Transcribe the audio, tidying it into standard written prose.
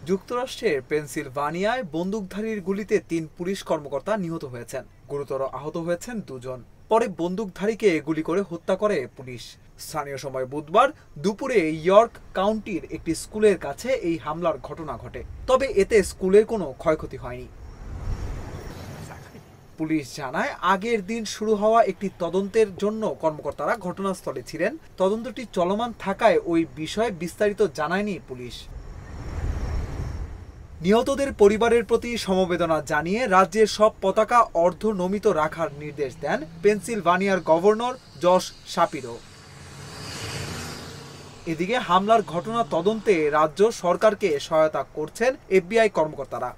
যুক্তরাষ্ট্রের পেনসিলভানিয়ায় বন্দুকধারীর গুলিতে ৩ পুলিশ কর্মকর্তা নিহত হয়েছেন। গুরুতর আহত হয়েছেন ২ জন। পরে বন্দুকধারীকে গুলি করে হত্যা করে পুলিশ। স্থানীয় সময় বুধবার দুপুরে ইয়র্ক কাউন্টির একটি স্কুলের কাছে এই হামলার ঘটনা ঘটে। তবে এতে স্কুলের কোনো ক্ষয়ক্ষতি হয়নি। পুলিশ জানায়, আগের দিন শুরু হওয়া একটি তদন্তের জন্য কর্মকর্তারা ঘটনাস্থলে ছিলেন। তদন্তটি চলমান থাকায় ওই বিষয়ে বিস্তারিত জানায়নি পুলিশ। নিহতদের পরিবারের প্রতি সমবেদনা জানিয়ে রাজ্যের সব পতাকা অর্ধনমিত রাখার নির্দেশ দেন পেনসিলভানিয়ার গভর্নর জশ শাপিরো। এদিকে হামলার ঘটনা তদন্তে রাজ্য সরকারকে সহায়তা করছেন এফবিআই কর্মকর্তারা।